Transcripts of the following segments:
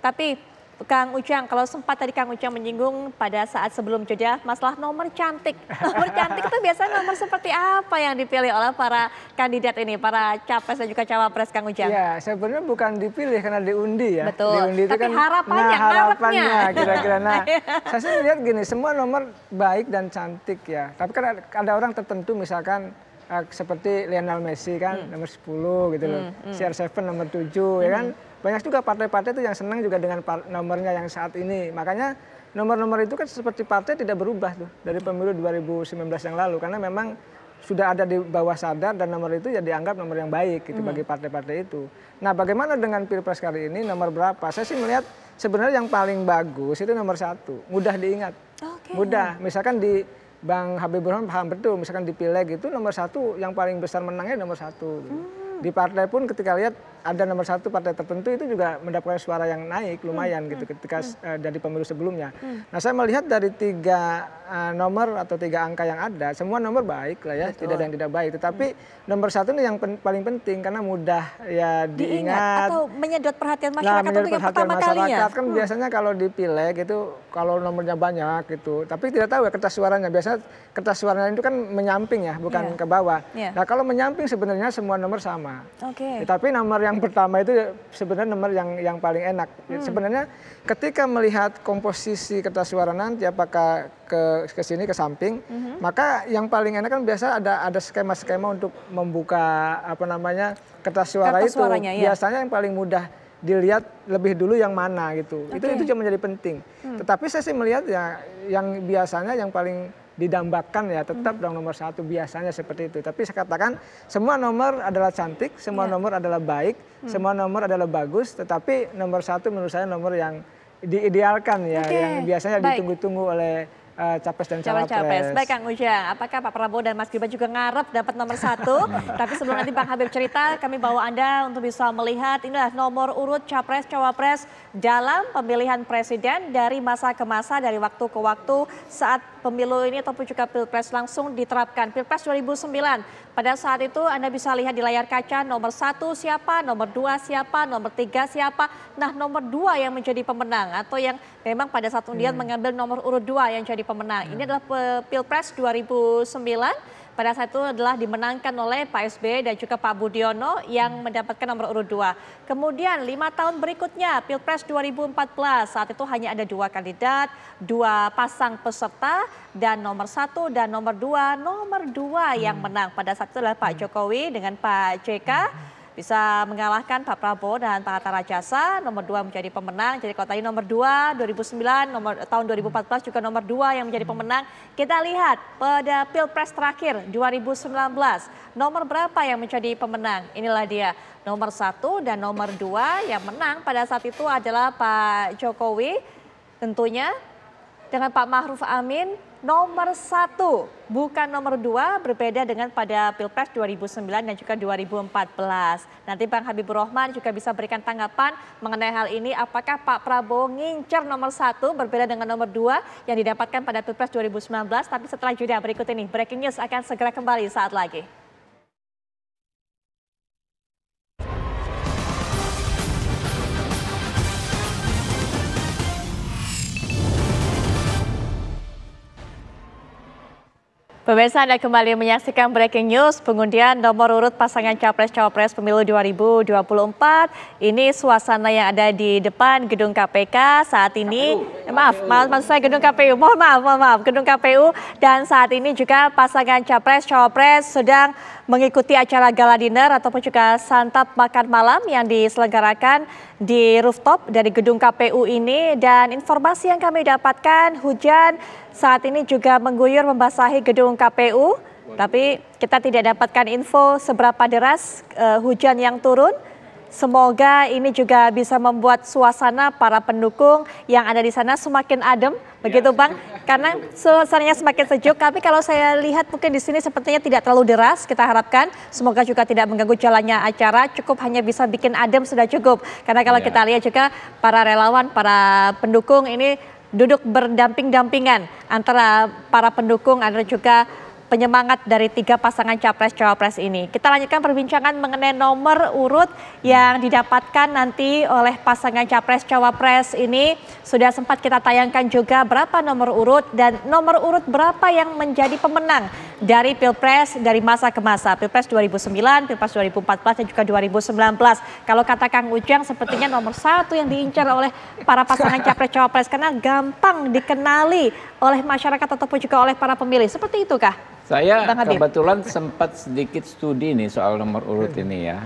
Tapi Kang Ujang, kalau sempat tadi Kang Ujang menyinggung pada saat sebelum jeda masalah nomor cantik. Nomor cantik itu biasanya nomor seperti apa yang dipilih oleh para kandidat ini, para capres dan juga cawapres, Kang Ujang? Ya, sebenarnya bukan dipilih karena diundi ya. Betul. Diundi itu tapi kan, harapannya, harapannya kira-kira. Nah, saya sih melihat gini, semua nomor baik dan cantik ya. Tapi kan ada orang tertentu misalkan seperti Lionel Messi kan nomor 10 gitu loh. CR7 nomor 7 ya kan. Banyak juga partai-partai itu yang senang juga dengan nomornya yang saat ini. Makanya nomor-nomor itu kan seperti partai tidak berubah tuh dari pemilu 2019 yang lalu. Karena memang sudah ada di bawah sadar dan nomor itu ya dianggap nomor yang baik gitu bagi partai-partai itu. Nah bagaimana dengan Pilpres kali ini nomor berapa? Saya sih melihat sebenarnya yang paling bagus itu nomor 1. Mudah diingat. Mudah. Misalkan di Bang Habibur Rahman paham betul. Misalkan di Pileg itu nomor 1 yang paling besar menangnya nomor 1. Di partai pun ketika lihat ada nomor 1 partai tertentu itu juga mendapatkan suara yang naik lumayan gitu ketika dari pemilu sebelumnya. Nah saya melihat dari 3 nomor atau 3 angka yang ada semua nomor baik lah ya. Betul. Tidak ada yang tidak baik. Tetapi nomor 1 ini yang paling penting karena mudah ya diingat. Atau menyedot perhatian masyarakat untuk yang pertama kalinya. Kan biasanya kalau di Pileg itu kalau nomornya banyak gitu. Tapi tidak tahu ya kertas suaranya. Biasanya kertas suaranya itu kan menyamping ya bukan ke bawah. Nah kalau menyamping sebenarnya semua nomor sama. Tapi nomor yang pertama itu sebenarnya nomor yang paling enak. Sebenarnya ketika melihat komposisi kertas suara nanti apakah ke sini ke samping, maka yang paling enak kan biasa ada skema-skema untuk membuka kertas suara itu. Biasanya yang paling mudah dilihat lebih dulu yang mana gitu. Itu juga menjadi penting. Tetapi saya sih melihat ya yang biasanya yang paling didambakan ya tetap dong nomor 1 biasanya seperti itu. Tapi saya katakan semua nomor adalah cantik, semua nomor adalah baik, semua nomor adalah bagus. Tetapi nomor 1 menurut saya nomor yang diidealkan ya, yang biasanya ditunggu-tunggu oleh capres dan cawapres. Baik Kang Ujang, apakah Pak Prabowo dan Mas Gibran juga ngarep dapat nomor 1? Tapi sebelum nanti Bang Habib cerita, kami bawa Anda untuk bisa melihat inilah nomor urut capres cawapres dalam pemilihan presiden dari masa ke masa, dari waktu ke waktu saat pemilu ini ataupun juga Pilpres langsung diterapkan. Pilpres 2009, pada saat itu Anda bisa lihat di layar kaca nomor 1 siapa, nomor 2 siapa, nomor 3 siapa. Nah nomor 2 yang menjadi pemenang atau yang memang pada saat undian mengambil nomor urut 2 yang jadi pemenang. Ini adalah Pilpres 2009. Pada saat itu adalah dimenangkan oleh Pak SBY dan juga Pak Budiono yang mendapatkan nomor urut 2. Kemudian 5 tahun berikutnya Pilpres 2014 saat itu hanya ada 2 kandidat, 2 pasang peserta dan nomor 1 dan nomor 2. Nomor 2 yang menang pada saat itu adalah Pak Jokowi dengan Pak JK. Bisa mengalahkan Pak Prabowo dan Pak Hatta Rajasa. Nomor 2 menjadi pemenang. Jadi kalau tadi nomor 2 2009, tahun 2014 juga nomor 2 yang menjadi pemenang. Kita lihat pada Pilpres terakhir 2019. Nomor berapa yang menjadi pemenang? Inilah dia. Nomor 1 dan nomor 2 yang menang pada saat itu adalah Pak Jokowi. Tentunya dengan Pak Ma'ruf Amin. Nomor 1 bukan nomor 2, berbeda dengan pada Pilpres 2009 dan juga 2014. Nanti Bang Habibur Rahman juga bisa berikan tanggapan mengenai hal ini. Apakah Pak Prabowo ngincer nomor 1 berbeda dengan nomor 2 yang didapatkan pada Pilpres 2019. Tapi setelah jeda berikut ini, Breaking News akan segera kembali saat lagi. Pemirsa, Anda kembali menyaksikan Breaking News, pengundian nomor urut pasangan Capres-Cawapres Pemilu 2024. Ini suasana yang ada di depan gedung KPK saat ini. Maksud saya gedung KPU, mohon maaf, gedung KPU. Dan saat ini juga pasangan Capres-Cawapres sedang mengikuti acara gala dinner ataupun juga santap makan malam yang diselenggarakan di rooftop dari gedung KPU ini. Dan informasi yang kami dapatkan, hujan saat ini juga mengguyur membasahi gedung KPU, tapi kita tidak dapatkan info seberapa deras hujan yang turun. Semoga ini juga bisa membuat suasana para pendukung yang ada di sana semakin adem, begitu Bang? Karena suasananya semakin sejuk. Tapi kalau saya lihat mungkin di sini sepertinya tidak terlalu deras. Kita harapkan semoga juga tidak mengganggu jalannya acara. Cukup hanya bisa bikin adem sudah cukup. Karena kalau kita lihat juga para relawan, para pendukung ini duduk berdamping-dampingan antara para pendukung, ada juga penyemangat dari 3 pasangan capres-cawapres ini. Kita lanjutkan perbincangan mengenai nomor urut yang didapatkan nanti oleh pasangan capres-cawapres ini. Sudah sempat kita tayangkan juga berapa nomor urut dan nomor urut berapa yang menjadi pemenang dari Pilpres dari masa ke masa. Pilpres 2009, Pilpres 2014 dan juga 2019. Kalau kata Kang Ujang sepertinya nomor 1 yang diincar oleh para pasangan capres-cawapres karena gampang dikenali oleh masyarakat ataupun juga oleh para pemilih. Seperti itu kah? Saya kebetulan sempat sedikit studi nih soal nomor urut ini ya.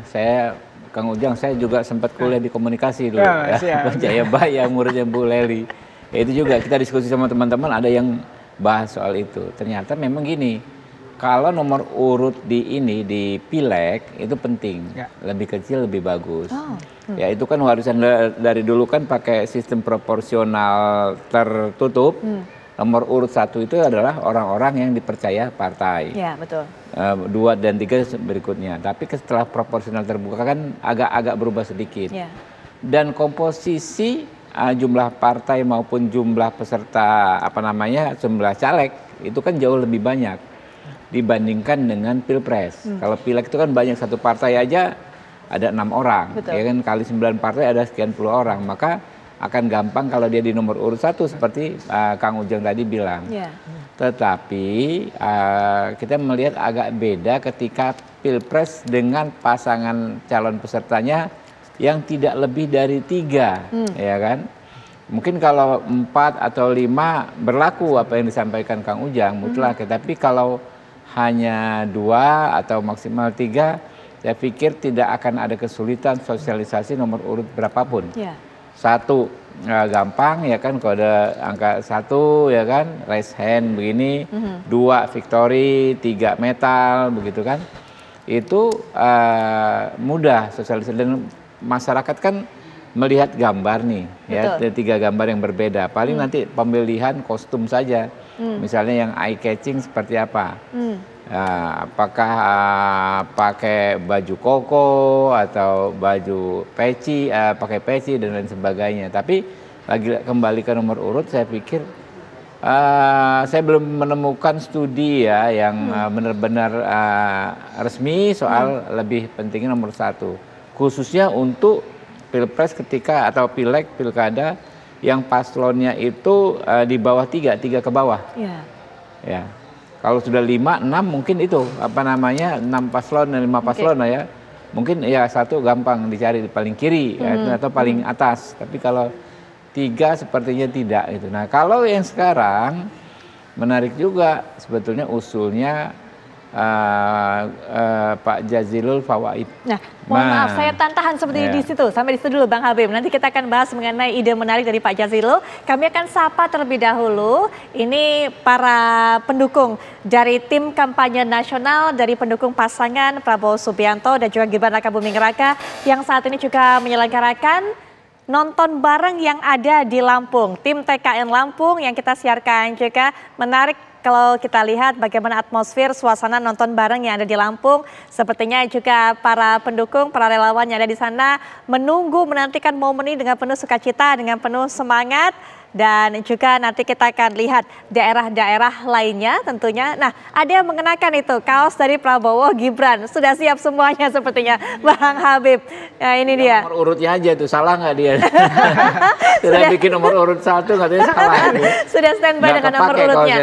Kang Ujang, saya juga sempat kuliah di komunikasi dulu ya. Jayabaya, muridnya Bu Leli. Ya, itu juga kita diskusi sama teman-teman, ada yang bahas soal itu. Ternyata memang gini, kalau nomor urut di pileg itu penting, lebih kecil lebih bagus. Ya itu kan warisan dari dulu kan pakai sistem proporsional tertutup. Nomor urut 1 itu adalah orang-orang yang dipercaya partai. Ya, betul. 2 dan 3 berikutnya. Tapi setelah proporsional terbuka kan agak berubah sedikit. Ya. Dan komposisi jumlah partai maupun jumlah peserta jumlah caleg itu kan jauh lebih banyak dibandingkan dengan Pilpres. Kalau Pileg itu kan banyak, satu partai aja ada 6 orang. Betul. Ya kan, kali 9 partai ada sekian puluh orang. Maka akan gampang kalau dia di nomor urut 1 seperti Kang Ujang tadi bilang. Yeah. Tetapi kita melihat agak beda ketika Pilpres dengan pasangan calon pesertanya yang tidak lebih dari 3, ya kan? Mungkin kalau 4 atau 5 berlaku apa yang disampaikan Kang Ujang mutlak, tapi kalau hanya 2 atau maksimal 3, saya pikir tidak akan ada kesulitan sosialisasi nomor urut berapapun. Yeah. 1 gampang ya kan, kalau ada angka 1 ya kan, raise hand begini, 2 victory, 3 metal begitu kan, itu mudah sosialisasi dan masyarakat kan melihat gambar nih. Betul. Ya 3 gambar yang berbeda, paling nanti pemilihan kostum saja, misalnya yang eye catching seperti apa. Apakah pakai baju koko atau baju peci, pakai peci dan lain sebagainya. Tapi lagi kembali ke nomor urut, saya pikir saya belum menemukan studi ya yang benar-benar resmi soal lebih pentingnya nomor 1, khususnya untuk Pilpres ketika atau Pileg, Pilkada yang paslonnya itu di bawah 3 ke bawah. Ya. Kalau sudah 5, 6 mungkin itu 6 paslon dan 5 paslon ya. Mungkin ya 1 gampang dicari di paling kiri atau paling atas. Tapi kalau 3 sepertinya tidak itu. Nah, kalau yang sekarang menarik juga sebetulnya usulnya Pak Jazilul Fawait. Nah, mohon maaf saya tahan seperti di situ, sampai di situ dulu Bang Habib. Nanti kita akan bahas mengenai ide menarik dari Pak Jazilul. Kami akan sapa terlebih dahulu ini para pendukung dari tim kampanye nasional dari pendukung pasangan Prabowo Subianto dan juga Gibran Rakabuming Raka yang saat ini juga menyelenggarakan nonton bareng yang ada di Lampung. Tim TKN Lampung yang kita siarkan juga menarik. Kalau kita lihat bagaimana atmosfer suasana nonton bareng yang ada di Lampung, sepertinya juga para pendukung, para relawan yang ada di sana menantikan momen ini dengan penuh sukacita, dengan penuh semangat. Dan juga nanti kita akan lihat daerah-daerah lainnya tentunya. Nah, ada yang mengenakan itu kaos dari Prabowo Gibran. Sudah siap semuanya sepertinya Bang Habib. Nah, ini dia. Nomor urutnya aja tuh, salah nggak dia? Sudah bikin nomor urut 1 katanya salah. Sudah standby dengan nomor urutnya.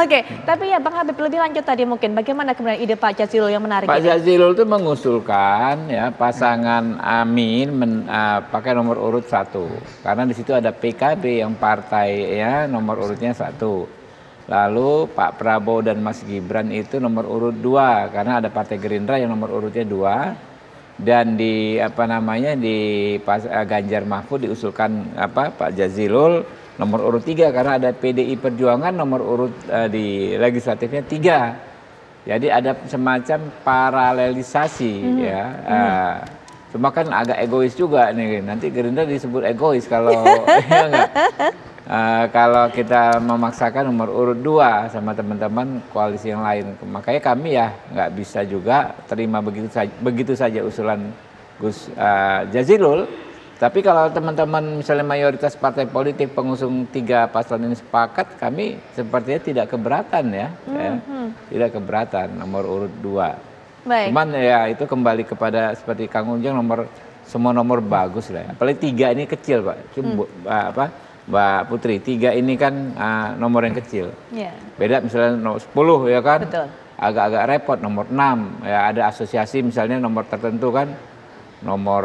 Oke, tapi ya Bang Habib lebih lanjut tadi mungkin. Bagaimana kemudian ide Pak Jazilul yang menarik Pak Jazilul itu mengusulkan ya pasangan Amin pakai nomor urut 1. Karena di situ ada PKB yang partai ya nomor urutnya 1. Lalu Pak Prabowo dan Mas Gibran itu nomor urut 2 karena ada Partai Gerindra yang nomor urutnya 2. Dan di Ganjar Mahfud diusulkan Pak Jazilul nomor urut 3 karena ada PDI Perjuangan nomor urut di legislatifnya 3. Jadi ada semacam paralelisasi ya. Cuma kan agak egois juga nih, nanti Gerindra disebut egois kalau ya enggak. Kalau kita memaksakan nomor urut 2 sama teman-teman koalisi yang lain. Makanya kami ya nggak bisa juga terima begitu saja usulan Gus Jazilul. Tapi kalau teman-teman misalnya mayoritas partai politik pengusung 3 paslon ini sepakat, kami sepertinya tidak keberatan ya. Tidak keberatan nomor urut 2. Baik. Cuman ya itu kembali kepada seperti Kang Ujang, semua nomor bagus lah ya. Apalagi 3 ini kecil Pak. Mbak Putri, 3 ini kan nomor yang kecil. Yeah. Beda misalnya nomor 10 ya kan. Betul. Agak-agak repot nomor 6 ya, ada asosiasi misalnya nomor tertentu kan. Nomor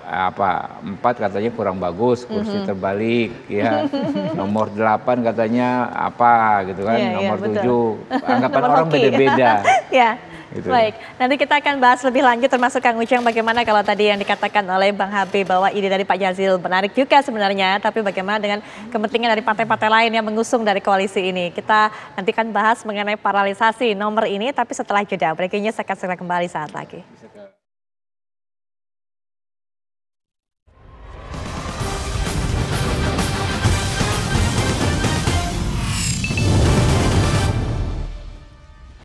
4 katanya kurang bagus, kursi terbalik ya. Nomor 8 katanya apa gitu kan. Nomor 7 anggapan nomor orang beda-beda. Ya. Gitu. Baik, nanti kita akan bahas lebih lanjut termasuk Kang Ujang bagaimana kalau tadi yang dikatakan oleh Bang Habib bahwa ide dari Pak Jazil menarik juga sebenarnya, tapi bagaimana dengan kepentingan dari partai-partai lain yang mengusung dari koalisi ini. Kita nanti akan bahas mengenai paralisasi nomor ini, tapi setelah jeda. Breaking news akan segera kembali saat lagi.